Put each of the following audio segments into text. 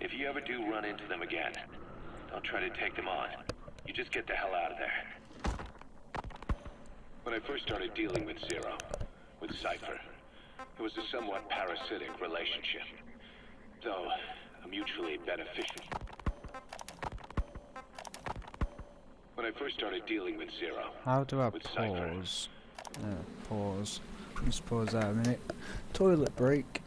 If you ever do run into them again, don't try to take them on. You just get the hell out of there. When I first started dealing with Zero, with Cypher, it was a somewhat parasitic relationship, though a mutually beneficial. When I first started dealing with Zero, how do I with pause? Pause. Just pause that a minute. Toilet break.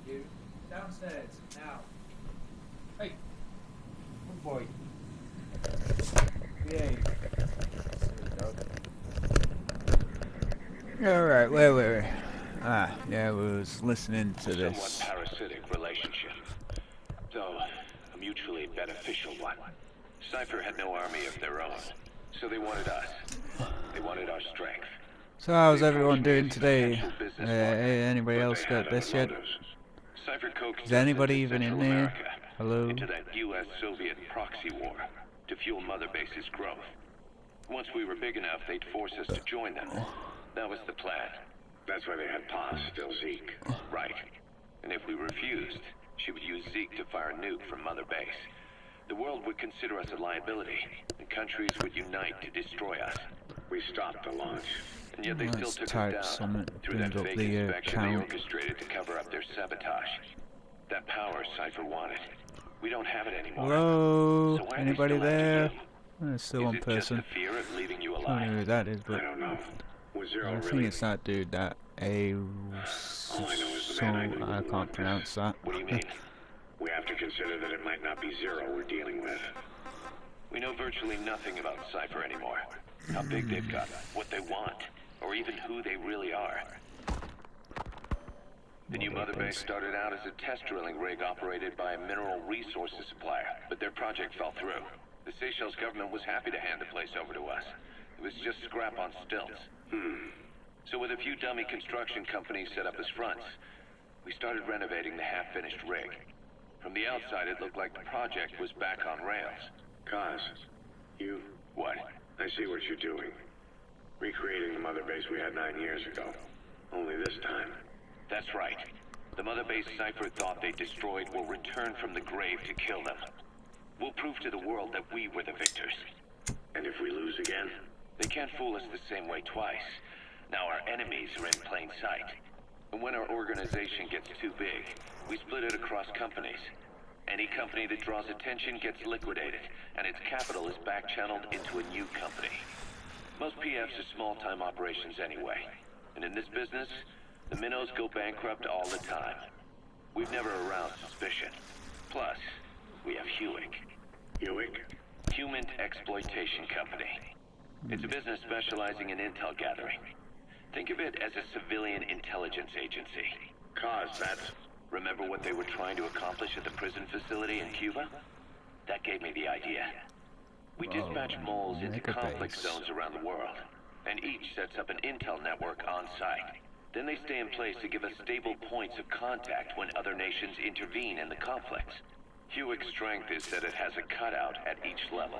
You downstairs now. Hey, good boy. Behave. Alright, where were we? Ah, yeah, we was listening to this. Somewhat parasitic relationship, though a mutually beneficial one. Cypher had no army of their own, so they wanted us. They wanted our strength. So how's everyone doing today? Anybody else got this yet? Is anybody even in there? Hello? Into that US-Soviet proxy war to fuel Mother Base's growth. Once we were big enough, they'd force us to join them. That was the plan. That's why they had Paz steal Zeke. Right. And if we refused, she would use Zeke to fire a nuke from Mother Base. The world would consider us a liability, and countries would unite to destroy us. We stopped the launch. And yet they still took us down through that fake inspection they orchestrated to cover up their sabotage. That power Cypher wanted. We don't have it anymore. Hello? So Anybody there? There's still one person. Just the fear of leaving you I alive? don't know who that is, but I don't know. Was Zero I think it's that dude that I can't pronounce that. What do you mean? We have to consider that it might not be Zero we're dealing with. We know virtually nothing about Cypher anymore. How big they've got, what they want, or even who they really are. The new Mother Base started out as a test drilling rig operated by a mineral resources supplier, but their project fell through. The Seychelles government was happy to hand the place over to us. It was just scrap on stilts. So with a few dummy construction companies set up as fronts, we started renovating the half-finished rig. From the outside, it looked like the project was back on rails. Kaz, you... What? I see what you're doing. Recreating the Mother Base we had 9 years ago. Only this time. That's right. The Mother Base Cypher thought they destroyed will return from the grave to kill them. We'll prove to the world that we were the victors. And if we lose again? They can't fool us the same way twice. Now our enemies are in plain sight. And when our organization gets too big, we split it across companies. Any company that draws attention gets liquidated, and its capital is back-channeled into a new company. Most PFs are small-time operations anyway. And in this business, the minnows go bankrupt all the time. We've never aroused suspicion. Plus, we have Hewick. Hewick? Human Exploitation Company. It's a business specializing in intel gathering. Think of it as a civilian intelligence agency. Kaz, that's... Remember what they were trying to accomplish at the prison facility in Cuba? That gave me the idea. We dispatch moles into conflict zones around the world, and each sets up an intel network on site. Then they stay in place to give us stable points of contact when other nations intervene in the conflicts. Hewick's strength is that it has a cutout at each level.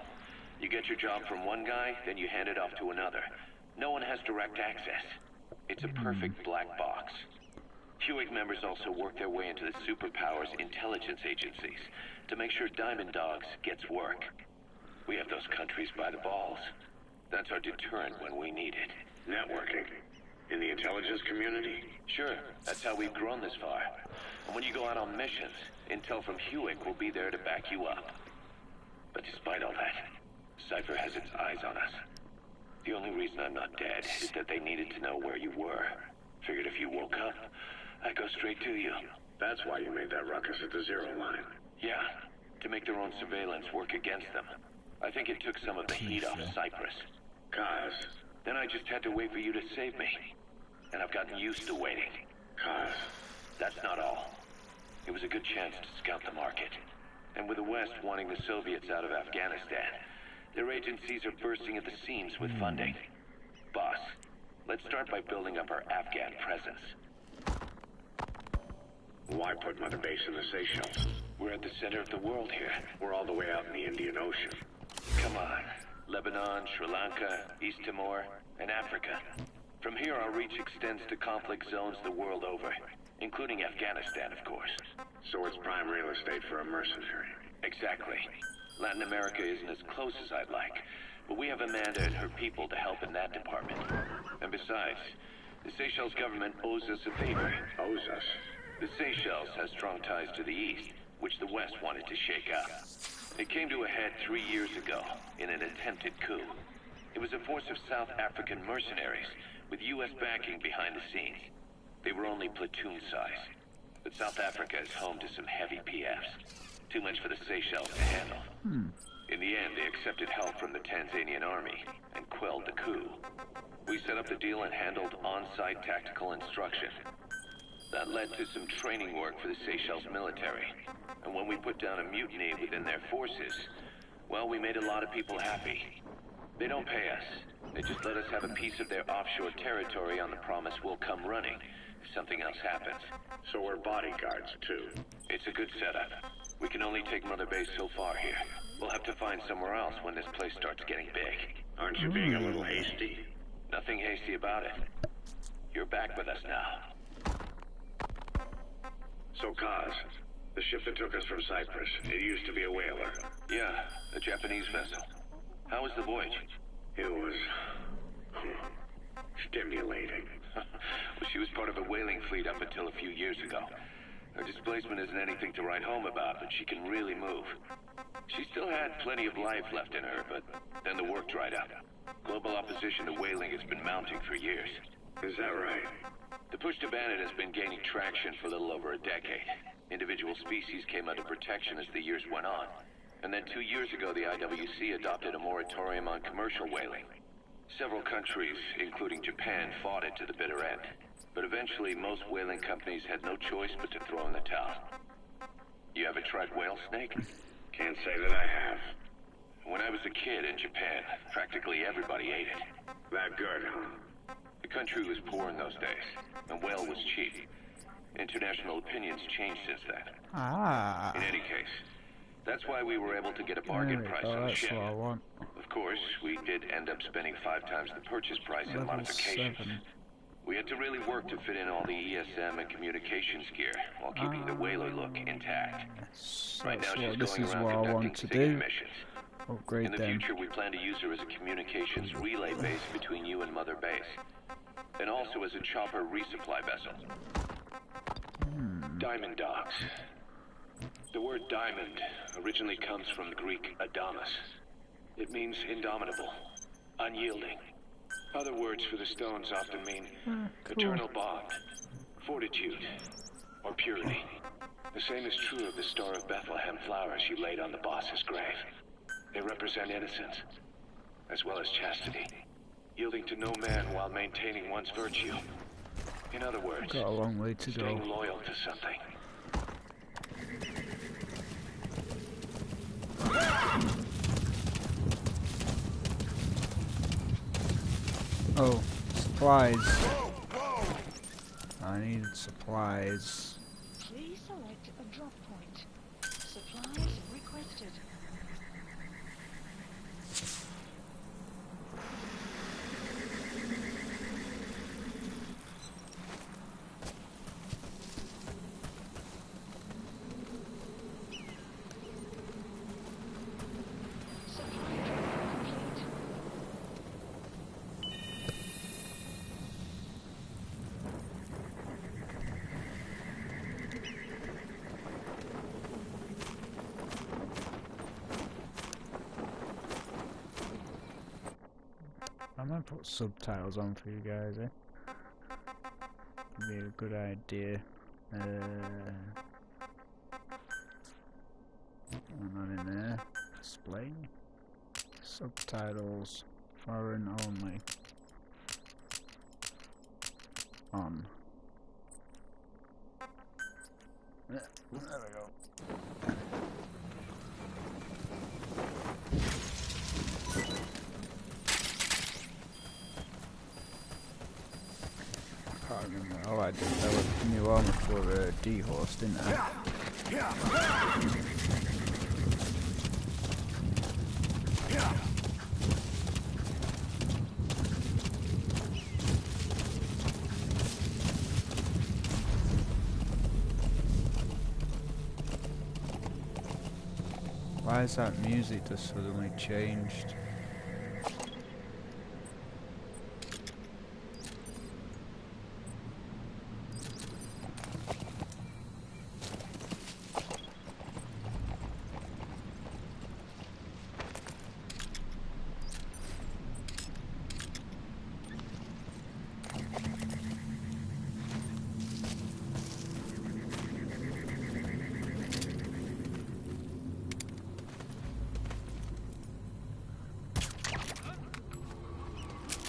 You get your job from one guy, then you hand it off to another. No one has direct access. It's a perfect black box. Hewick members also work their way into the superpowers intelligence agencies to make sure Diamond Dogs gets work. We have those countries by the balls. That's our deterrent when we need it. Networking? In the intelligence community? Sure, that's how we've grown this far. And when you go out on missions, intel from Hewick will be there to back you up. But despite all that, Cypher has its eyes on us. The only reason I'm not dead is that they needed to know where you were. Figured if you woke up, I'd go straight to you. That's why you made that ruckus at the zero line. Yeah, to make their own surveillance work against them. I think it took some of the heat off Cyprus. Kaz. Then I just had to wait for you to save me. And I've gotten used to waiting. Kaz. That's not all. It was a good chance to scout the market. And with the West wanting the Soviets out of Afghanistan, their agencies are bursting at the seams with funding. Boss, let's start by building up our Afghan presence. Why put Mother Base in the Seychelles? We're at the center of the world here. We're all the way out in the Indian Ocean. Come on. Lebanon, Sri Lanka, East Timor, and Africa. From here, our reach extends to conflict zones the world over, including Afghanistan, of course. So it's prime real estate for a mercenary. Exactly. Latin America isn't as close as I'd like, but we have Amanda and her people to help in that department. And besides, the Seychelles government owes us a favor. Owes us? The Seychelles has strong ties to the east, which the West wanted to shake up. It came to a head 3 years ago in an attempted coup. It was a force of South African mercenaries with U.S. backing behind the scenes. They were only platoon size, but South Africa is home to some heavy PFs. Too much for the Seychelles to handle. In the end, they accepted help from the Tanzanian army and quelled the coup. We set up the deal and handled on-site tactical instruction. That led to some training work for the Seychelles military. And when we put down a mutiny within their forces, well, we made a lot of people happy. They don't pay us. They just let us have a piece of their offshore territory on the promise we'll come running if something else happens. So we're bodyguards, too. It's a good setup. We can only take Mother Base so far here. We'll have to find somewhere else when this place starts getting big. Aren't you being a little hasty? Nothing hasty about it. You're back with us now. So, Kaz, the ship that took us from Cyprus, it used to be a whaler. Yeah, a Japanese vessel. How was the voyage? It was stimulating. Well, she was part of a whaling fleet up until a few years ago. Her displacement isn't anything to write home about, but she can really move. She still had plenty of life left in her, but then the work dried up. Global opposition to whaling has been mounting for years. Is that right? The push to ban it has been gaining traction for a little over a decade. Individual species came under protection as the years went on. And then 2 years ago, the IWC adopted a moratorium on commercial whaling. Several countries, including Japan, fought it to the bitter end. But eventually, most whaling companies had no choice but to throw in the towel. You ever tried whale snake? Can't say that I have. When I was a kid in Japan, practically everybody ate it. That good, huh? The country was poor in those days, and whale was cheap. International opinions changed since then. In any case, that's why we were able to get a bargain price on the ship. Of course, we did end up spending 5 times the purchase price in modifications. We had to really work to fit in all the ESM and communications gear while keeping the whaler look intact. Right now she's going around conducting SIGINT missions. In the future, we plan to use her as a communications relay base between you and Mother Base, and also as a chopper resupply vessel. Diamond Dogs. The word diamond originally comes from the Greek adamas. It means indomitable, unyielding. Other words for the stones often mean eternal bond, fortitude, or purity. The same is true of the Star of Bethlehem flowers you laid on the boss's grave. They represent innocence, as well as chastity, yielding to no man while maintaining one's virtue. In other words, got a long way to staying go. loyal to something. Oh, supplies. I need supplies. Please select a drop point. Supplies requested. Supply drop complete. I might put subtitles on for you guys, eh? Be a good idea. Not in there. Display. Subtitles. Foreign only. On. There we go. I can't remember. Oh, I did. That was new armor for D-Horse, didn't I? Why is that music just suddenly changed?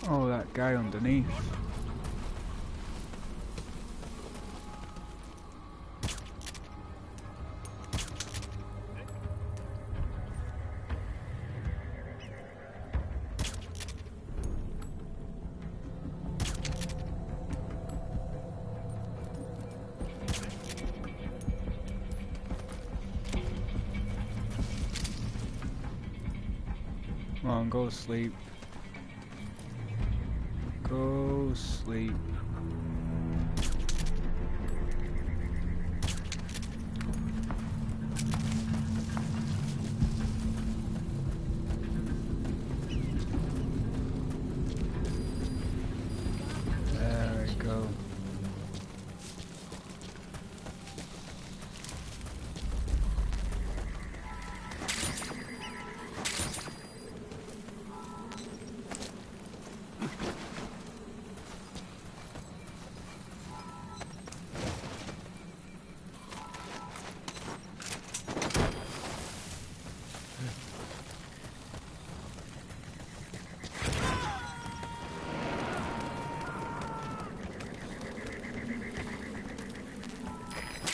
Oh, that guy underneath. Come on, go sleep. Go sleep. There we go.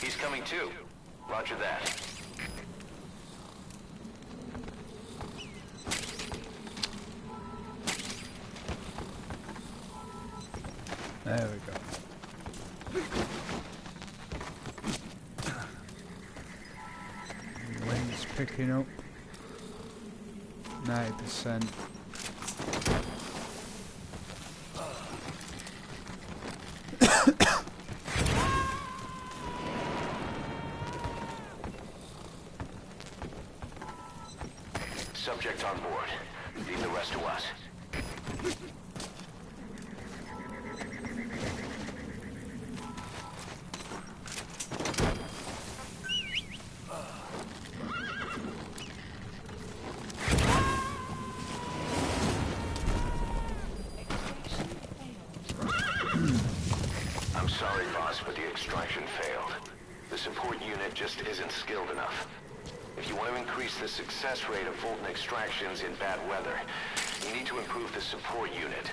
He's coming too. Roger that. There we go. Wind's picking up. 90%. Subject on board. Leave the rest to us. I'm sorry, boss, but the extraction failed. The support unit just isn't skilled enough. If you want to increase the success rate of Fulton extractions in bad weather, you need to improve the support unit.